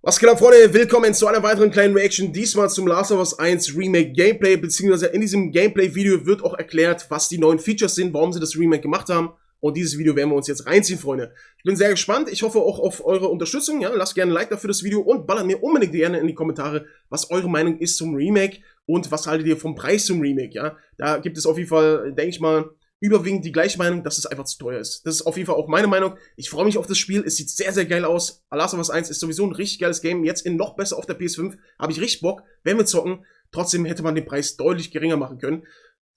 Was geht ab, Freunde? Willkommen zu einer weiteren kleinen Reaction, diesmal zum Last of Us 1 Remake Gameplay, beziehungsweise in diesem Gameplay-Video wird auch erklärt, was die neuen Features sind, warum sie das Remake gemacht haben. Und dieses Video werden wir uns jetzt reinziehen, Freunde. Ich bin sehr gespannt, ich hoffe auch auf eure Unterstützung, ja, lasst gerne ein Like dafür das Video und ballert mir unbedingt gerne in die Kommentare, was eure Meinung ist zum Remake und was haltet ihr vom Preis zum Remake, ja. Da gibt es auf jeden Fall, denke ich mal, überwiegend die gleiche Meinung, dass es einfach zu teuer ist. Das ist auf jeden Fall auch meine Meinung. Ich freue mich auf das Spiel. Es sieht sehr, sehr geil aus. Last of Us 1 ist sowieso ein richtig geiles Game. Jetzt in noch besser auf der PS5. Habe ich richtig Bock. Wenn wir zocken. Trotzdem hätte man den Preis deutlich geringer machen können.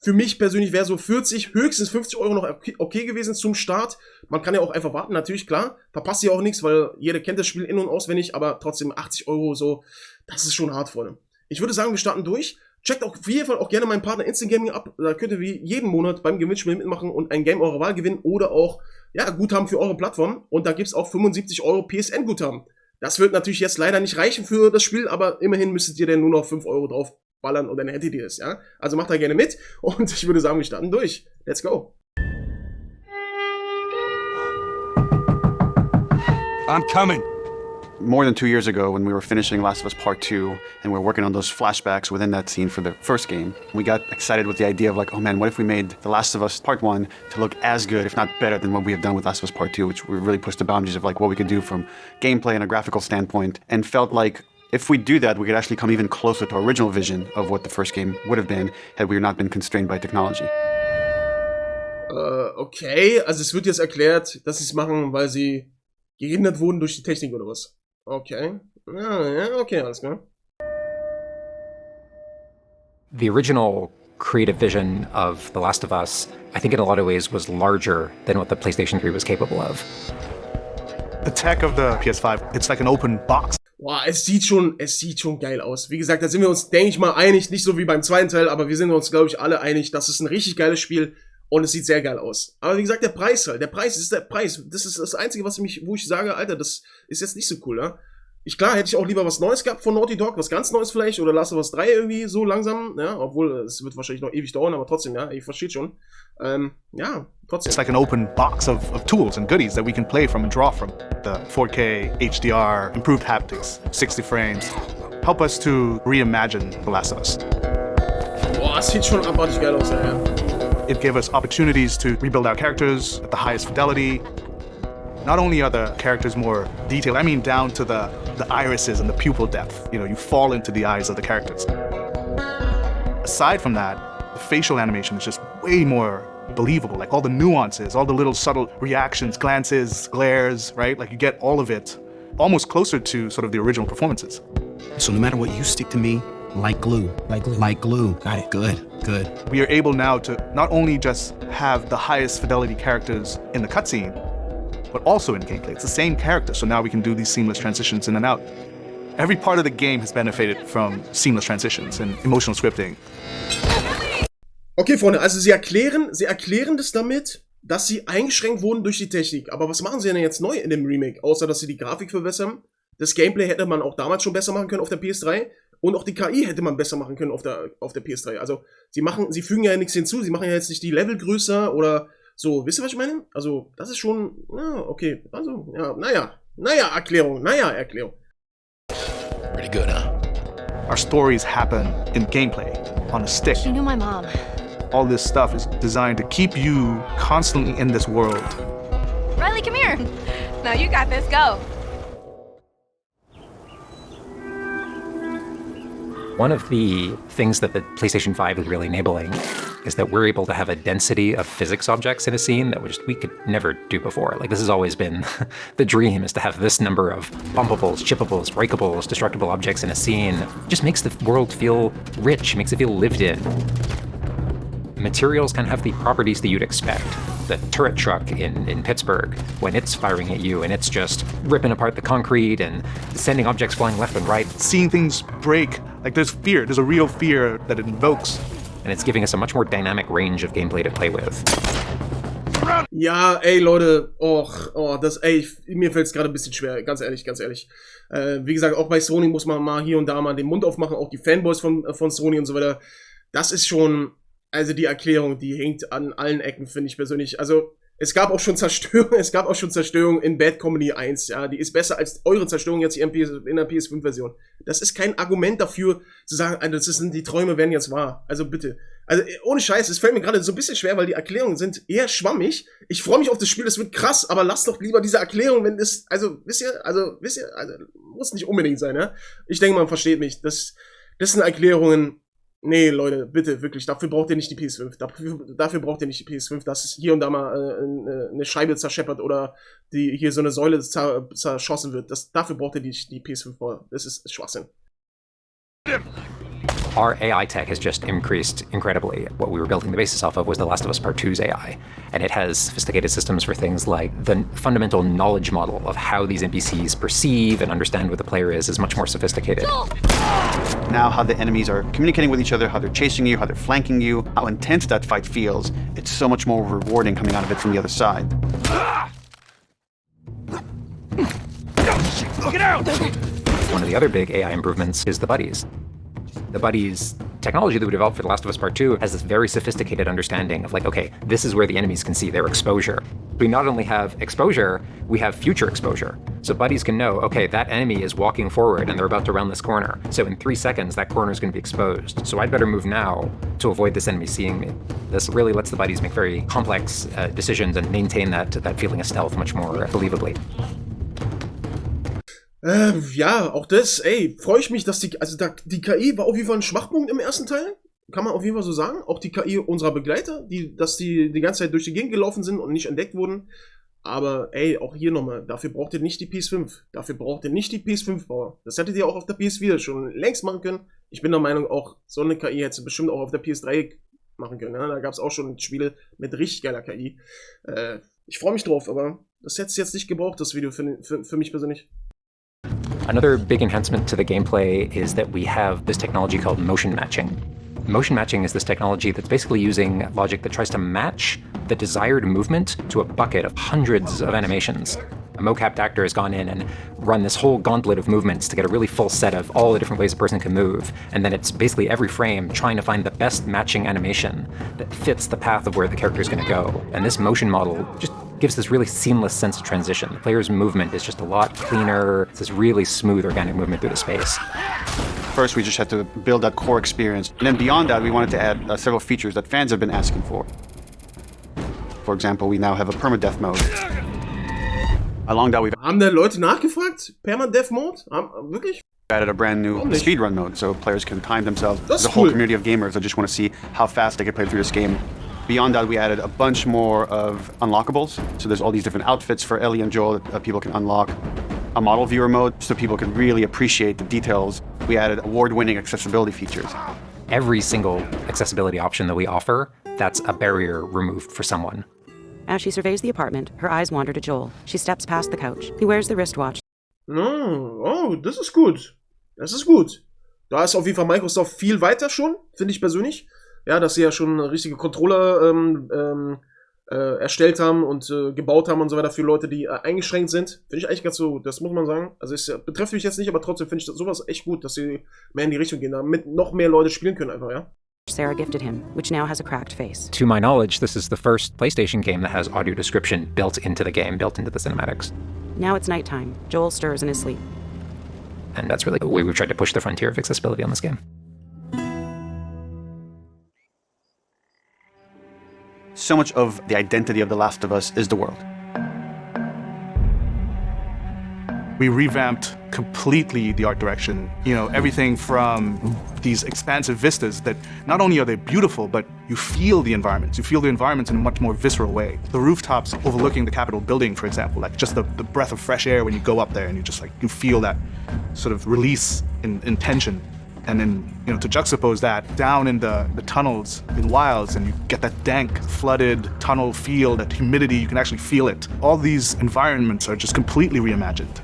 Für mich persönlich wäre so 40, höchstens 50 Euro noch okay gewesen zum Start. Man kann ja auch einfach warten, natürlich, klar. Verpasst ihr auch nichts, weil jeder kennt das Spiel in- und auswendig. Aber trotzdem 80 Euro so, das ist schon hart, Freunde. Ich würde sagen, wir starten durch. Checkt auf jeden Fall auch gerne meinen Partner Instant Gaming ab. Da könnt ihr wie jeden Monat beim Gewinnspiel mitmachen und ein Game eurer Wahl gewinnen oder auch ja, Guthaben für eure Plattform. Und da gibt es auch 75 Euro PSN-Guthaben. Das wird natürlich jetzt leider nicht reichen für das Spiel, aber immerhin müsstet ihr dann nur noch 5 Euro drauf ballern und dann hättet ihr es, ja. Also macht da gerne mit und ich würde sagen, wir starten durch. Let's go. I'm coming. More than 2 years ago, when we were finishing Last of Us Part 2, and we were working on those flashbacks within that scene for the first game, we got excited with the idea of like, oh man, what if we made The Last of Us Part 1 to look as good, if not better, than what we have done with Last of Us Part 2, which we really pushed the boundaries of like what we could do from gameplay and a graphical standpoint, and felt like if we do that, we could actually come even closer to our original vision of what the first game would have been had we not been constrained by technology. Okay, also es wird jetzt erklärt, dass sie es machen, weil sie gehindert wurden durch die Technik oder was? Okay. Ja, okay, alles klar. The original creative vision of The Last of Us, I think in a lot of ways was larger than what the PlayStation 3 was capable of. The tech of the PS5, it's like an open box. Boah, es sieht schon geil aus. Wie gesagt, da sind wir uns, denke ich mal, einig, nicht so wie beim zweiten Teil, aber wir sind uns, glaube ich, alle einig, das ist ein richtig geiles Spiel und es sieht sehr geil aus. Aber wie gesagt, der Preis halt, der Preis ist der Preis. Das ist das Einzige, wo ich sage, Alter, das ist jetzt nicht so cool, ja. Klar, hätte ich auch lieber was Neues gehabt von Naughty Dog, was ganz Neues vielleicht, oder Last of Us 3 irgendwie so langsam, ja, obwohl es wird wahrscheinlich noch ewig dauern, aber trotzdem, ja, ich verstehe schon. Ja, trotzdem. It's like an open box of tools and goodies that we can play from and draw from. The 4K, HDR, improved haptics, 60 frames, help us to reimagine The Last of Us. Boah, es sieht schon abartig geil aus, ja. It gave us opportunities to rebuild our characters at the highest fidelity. Not only are the characters more detailed, I mean down to the irises and the pupil depth. You know, you fall into the eyes of the characters. Aside from that, the facial animation is just way more believable. Like all the nuances, all the little subtle reactions, glances, glares, right? Like you get all of it almost closer to sort of the original performances. So no matter what, you stick to me like glue. Like glue. Like glue. Got it. Good, good. We are able now to not only just have the highest fidelity characters in the cutscene, but also in gameplay. It's the same character, so now we can do these seamless transitions in and out. Every part of the game has benefited from seamless transitions and emotional scripting. Okay, Freunde, also sie erklären das damit, dass sie eingeschränkt wurden durch die Technik. Aber was machen sie denn jetzt neu in dem Remake? Außer, dass sie die Grafik verbessern. Das Gameplay hätte man auch damals schon besser machen können auf der PS3. Und auch die KI hätte man besser machen können auf der PS3. Also, sie fügen ja nichts hinzu. Sie machen ja jetzt nicht die Level größer oder so. Wisst ihr, was ich meine? Also, das ist schon, ja, okay. Also, ja, Erklärung. Pretty good, huh? Our stories happen in gameplay, on a stick. She knew my mom. All this stuff is designed to keep you constantly in this world. Riley, come here. No, you got this. Go. One of the things that the PlayStation 5 is really enabling is that we're able to have a density of physics objects in a scene that we could never do before. Like, this has always been the dream, is to have this number of bumpables, chippables, breakables, destructible objects in a scene. It just makes the world feel rich, makes it feel lived in. Materials can have the properties that you'd expect. The turret truck in Pittsburgh, when it's firing at you and it's just ripping apart the concrete and sending objects flying left and right. Seeing things break, like there's fear, there's a real fear that it invokes. And it's giving us a much more dynamic range of gameplay to play with. Ja, ey, Leute, mir fällt es gerade ein bisschen schwer, ganz ehrlich. Wie gesagt, auch bei Sony muss man mal hier und da mal den Mund aufmachen, auch die Fanboys von Sony und so weiter. Das ist schon, also die Erklärung, die hängt an allen Ecken, finde ich persönlich. Also, Es gab auch schon Zerstörung in Bad Comedy 1, ja, die ist besser als eure Zerstörung jetzt hier in der PS5-Version. Das ist kein Argument dafür, zu sagen, also die Träume werden jetzt wahr. Also bitte. Also ohne Scheiß, es fällt mir gerade so ein bisschen schwer, weil die Erklärungen sind eher schwammig. Ich freue mich auf das Spiel, das wird krass, aber lasst doch lieber diese Erklärung, wenn es, wisst ihr, muss nicht unbedingt sein, ja. Ich denke, man versteht mich. Das sind Erklärungen. Nee, Leute, bitte, wirklich, dafür braucht ihr nicht die PS5. Dafür braucht ihr nicht die PS5, dass es hier und da mal eine Scheibe zerscheppert oder hier so eine Säule zerschossen wird. Dafür braucht ihr die PS5 vor. Das ist Schwachsinn. Our AI tech has just increased incredibly. What we were building the basis off of was The Last of Us Part 2's AI. And it has sophisticated systems for things like the fundamental knowledge model of how these NPCs perceive and understand what the player is much more sophisticated. Now how the enemies are communicating with each other, how they're chasing you, how they're flanking you, how intense that fight feels. It's so much more rewarding coming out of it from the other side. Get out! One of the other big AI improvements is the buddies. The buddies technology that we developed for The Last of Us Part 2 has this very sophisticated understanding of like, okay, this is where the enemies can see their exposure. We not only have exposure, we have future exposure. So buddies can know, okay, that enemy is walking forward and they're about to round this corner. So in 3 seconds, that corner is going to be exposed. So I'd better move now to avoid this enemy seeing me. This really lets the buddies make very complex decisions and maintain that feeling of stealth much more believably. Ja, auch das, freue ich mich, dass die KI war auf jeden Fall ein Schwachpunkt im ersten Teil. Kann man auf jeden Fall so sagen. Auch die KI unserer Begleiter, dass die ganze Zeit durch die Gegend gelaufen sind und nicht entdeckt wurden. Aber, auch hier nochmal, dafür braucht ihr nicht die PS5. Dafür braucht ihr nicht die PS5-Bauer. Das hättet ihr auch auf der PS4 schon längst machen können. Ich bin der Meinung, auch so eine KI hätte bestimmt auch auf der PS3 machen können. Ja? Da gab es auch schon Spiele mit richtig geiler KI. Ich freue mich drauf, aber das hätte es jetzt nicht gebraucht, das Video, für mich persönlich. Another big enhancement to the gameplay is that we have this technology called motion matching. Motion matching is this technology that's basically using logic that tries to match the desired movement to a bucket of hundreds of animations. A mocapped actor has gone in and run this whole gauntlet of movements to get a really full set of all the different ways a person can move. And then it's basically every frame trying to find the best matching animation that fits the path of where the character is going to go. And this motion model just gives this really seamless sense of transition. The player's movement is just a lot cleaner. It's this really smooth, organic movement through the space. First, we just had to build that core experience. And then beyond that, we wanted to add several features that fans have been asking for. For example, we now have a permadeath mode. Along that, we've Haben da Leute nachgefragt? Permadeath Mode? Wirklich? added a brand new speedrun mode, so players can time themselves. That's There's a whole cool. community of gamers that just want to see how fast they can play through this game. Beyond that, we added a bunch more of unlockables. So there's all these different outfits for Ellie and Joel that people can unlock. A model viewer mode, so people can really appreciate the details. We added award-winning accessibility features. Every single accessibility option that we offer, that's a barrier removed for someone. As she surveys the apartment, her eyes wander to Joel. She steps past the couch. He wears the wristwatch. Oh, das ist gut. Das ist gut. Da ist auf jeden Fall Microsoft viel weiter schon, finde ich persönlich. Ja, dass sie ja schon richtige Controller erstellt haben und gebaut haben und so weiter für Leute, die eingeschränkt sind. Finde ich eigentlich ganz so gut, das muss man sagen. Also es betrifft mich jetzt nicht, aber trotzdem finde ich sowas echt gut, dass sie mehr in die Richtung gehen, damit noch mehr Leute spielen können einfach, ja. Sarah gifted him, which now has a cracked face. To my knowledge, this is the first PlayStation game that has audio description built into the game, built into the cinematics. Now it's nighttime. Joel stirs in his sleep. And that's really the way we've tried to push the frontier of accessibility on this game. So much of the identity of The Last of Us is the world. We revamped completely the art direction. You know, everything from these expansive vistas that not only are they beautiful, but you feel the environments. You feel the environments in a much more visceral way. The rooftops overlooking the Capitol building, for example, like just the breath of fresh air when you go up there and you just like, you feel that sort of release in tension. And then, you know, to juxtapose that down in the tunnels in Wilds, and you get that dank, flooded tunnel feel, that humidity, you can actually feel it. All these environments are just completely reimagined.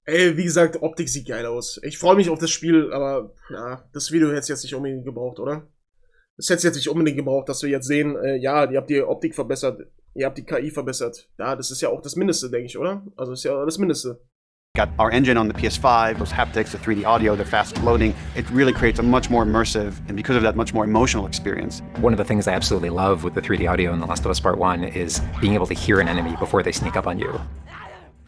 Wie gesagt, Optik sieht geil aus. Ich freue mich auf das Spiel, aber ja, das Video hätte es jetzt nicht unbedingt gebraucht, oder? Das hätte es jetzt nicht unbedingt gebraucht, dass wir jetzt sehen, ja, ihr habt die Optik verbessert, ihr habt die KI verbessert. Ja, das ist ja auch das Mindeste, denke ich, oder? Also das ist ja das Mindeste. Got our engine on the PS5, those haptics, the 3D audio, the fast loading. It really creates a much more immersive, and because of that, much more emotional experience. One of the things I absolutely love with the 3D audio in The Last of Us Part 1 is being able to hear an enemy before they sneak up on you.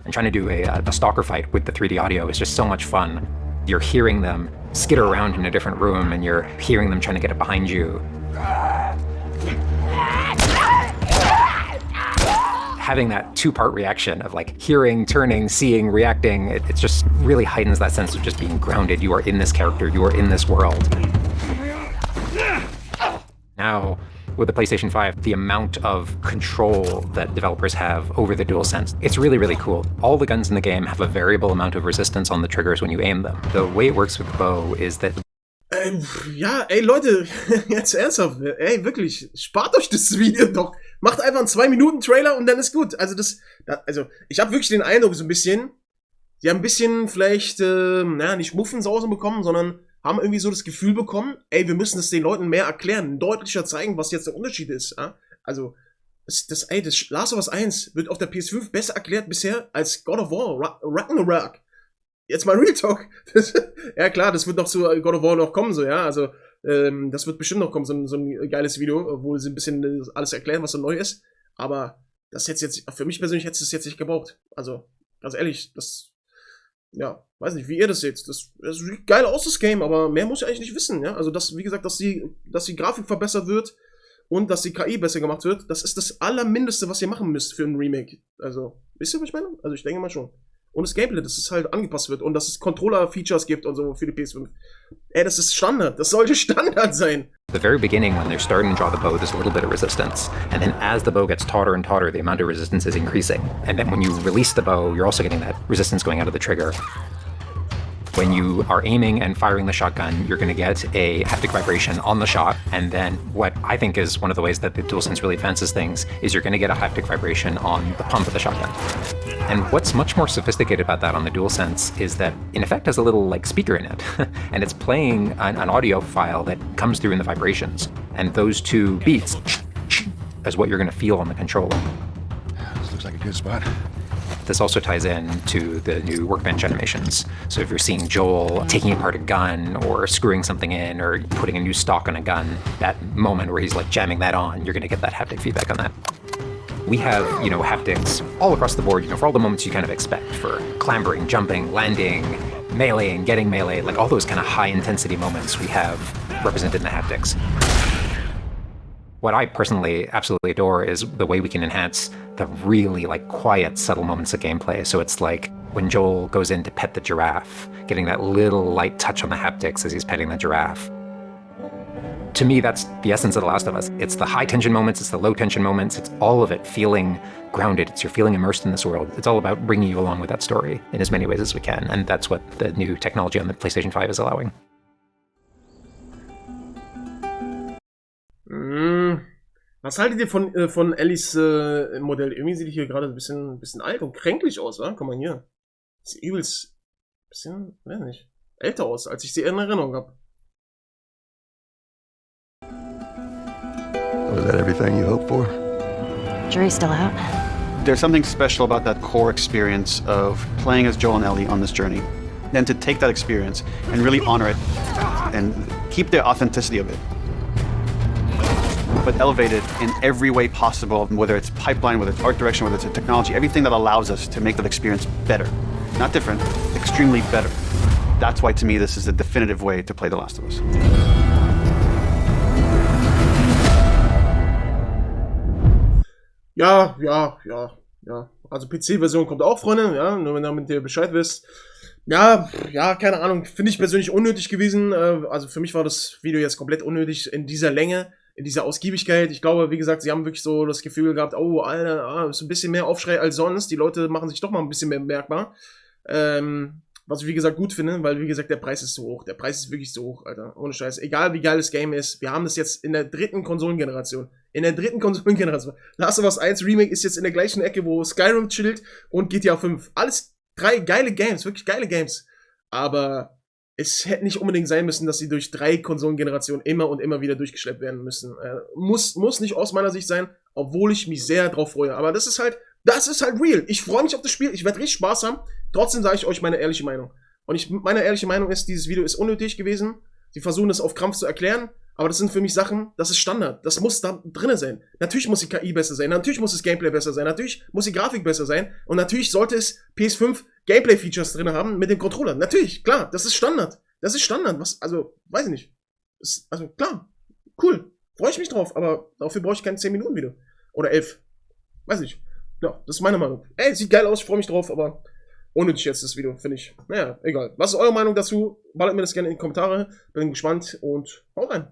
And trying to do a stalker fight with the 3D audio is just so much fun. You're hearing them skitter around in a different room, and you're hearing them trying to get up behind you. Having that two-part reaction of like hearing, turning, seeing, reacting, it just really heightens that sense of just being grounded. You are in this character, you are in this world. Now, with the PlayStation 5, the amount of control that developers have over the DualSense, it's really, really cool. All the guns in the game have a variable amount of resistance on the triggers when you aim them. The way it works with the bow is that Ja, ey Leute, jetzt ernsthaft, ey wirklich, spart euch das Video doch. Macht einfach einen 2-Minuten-Trailer und dann ist gut. Also ich habe wirklich den Eindruck so ein bisschen, die haben ein bisschen vielleicht, nicht Muffensausen bekommen, sondern haben irgendwie so das Gefühl bekommen, ey, wir müssen es den Leuten mehr erklären, deutlicher zeigen, was jetzt der Unterschied ist. Ja? Also, das Last of Us 1 wird auf der PS5 besser erklärt bisher als God of War, Ragnarok. Jetzt mal Real Talk. Ja klar, das wird noch zu God of War noch kommen, so, ja, also das wird bestimmt noch kommen, so ein geiles Video, wo sie ein bisschen alles erklären, was so neu ist, aber das jetzt, für mich persönlich hätte es jetzt nicht gebraucht, also, ganz ehrlich, das, ja, weiß nicht, wie ihr das seht, das sieht geil aus, das Game, aber mehr muss ich eigentlich nicht wissen, ja, also, wie gesagt, dass die Grafik verbessert wird und dass die KI besser gemacht wird, das ist das Allermindeste, was ihr machen müsst für ein Remake, also, wisst ihr, was ich meine? Also, ich denke mal schon. Und das Gameplay, dass es halt angepasst wird und dass es Controller-Features gibt und so für die PS5. Ey, das ist Standard. Das sollte Standard sein. At the very beginning, when they're starting to draw the bow, there's a little bit of resistance. And then as the bow gets tauter and tauter, the amount of resistance is increasing. And then when you release the bow, you're also getting that resistance going out of the trigger. When you are aiming and firing the shotgun, you're going to get a haptic vibration on the shot. And then what I think is one of the ways that the DualSense really advances things is you're going to get a haptic vibration on the pump of the shotgun. And what's much more sophisticated about that on the DualSense is that, in effect, has a little like speaker in it. And it's playing an audio file that comes through in the vibrations. And those two beats is what you're going to feel on the controller. This looks like a good spot. This also ties in to the new workbench animations. So if you're seeing Joel taking apart a gun or screwing something in or putting a new stock on a gun, that moment where he's like jamming that on, you're gonna get that haptic feedback on that. We have, haptics all across the board, for all the moments you kind of expect, for clambering, jumping, landing, meleeing, getting melee, like all those kind of high intensity moments we have represented in the haptics. What I personally absolutely adore is the way we can enhance the really quiet, subtle moments of gameplay. So it's like when Joel goes in to pet the giraffe, getting that little light touch on the haptics as he's petting the giraffe. To me, that's the essence of The Last of Us. It's the high tension moments, it's the low tension moments, it's all of it feeling grounded. You're feeling immersed in this world. It's all about bringing you along with that story in as many ways as we can. And that's what the new technology on the PlayStation 5 is allowing. Was haltet ihr von Ellies Modell? Irgendwie sieht die hier gerade ein bisschen alt und kränklich aus, wa? Guck mal hier. Sieht übelst bisschen, weiß nicht, älter aus, als ich sie in Erinnerung habe. Was that everything you hoped for? Jury's still out. There's something special about that core experience of playing as Joel and Ellie on this journey. Then to take that experience and really honor it and keep the authenticity of it, but elevate it in every way possible, whether it's pipeline, whether it's art direction, whether it's a technology, everything that allows us to make that experience better. Not different, extremely better. That's why, to me, this is the definitive way to play The Last of Us. Ja. Also PC-Version kommt auch, Freunde, ja, nur damit ihr Bescheid wisst. Ja, keine Ahnung, finde ich persönlich unnötig gewesen. Also für mich war das Video jetzt komplett unnötig in dieser Länge, in dieser Ausgiebigkeit. Ich glaube, wie gesagt, sie haben wirklich so das Gefühl gehabt, oh, Alter, ist ein bisschen mehr Aufschrei als sonst. Die Leute machen sich doch mal ein bisschen mehr bemerkbar. Was ich, wie gesagt, gut finde, weil, wie gesagt, der Preis ist so hoch. Der Preis ist wirklich so hoch, Alter. Ohne Scheiß. Egal, wie geil das Game ist. Wir haben das jetzt in der dritten Konsolengeneration. Last of Us 1 Remake ist jetzt in der gleichen Ecke, wo Skyrim chillt und GTA 5. Alles 3 geile Games, wirklich geile Games. Aber es hätte nicht unbedingt sein müssen, dass sie durch 3 Konsolengenerationen immer und immer wieder durchgeschleppt werden müssen. Muss nicht aus meiner Sicht sein, obwohl ich mich sehr drauf freue. Aber das ist halt Das ist halt real. Ich freue mich auf das Spiel, ich werde richtig Spaß haben. Trotzdem sage ich euch meine ehrliche Meinung. Und meine ehrliche Meinung ist, dieses Video ist unnötig gewesen. Sie versuchen es auf Krampf zu erklären, aber das sind für mich Sachen, das ist Standard. Das muss da drin sein. Natürlich muss die KI besser sein, natürlich muss das Gameplay besser sein, natürlich muss die Grafik besser sein und natürlich sollte es PS5 Gameplay-Features drin haben mit dem Controller. Natürlich, klar, das ist Standard. Das ist Standard. Was, also, weiß ich nicht. Also, klar, cool. Freue ich mich drauf, aber dafür brauche ich kein 10-Minuten-Video. Oder 11. Weiß ich. Ja, das ist meine Meinung. Ey, sieht geil aus, ich freue mich drauf, aber unnötig jetzt das Video, finde ich. Naja, egal. Was ist eure Meinung dazu? Ballert mir das gerne in die Kommentare. Bin gespannt und haut rein.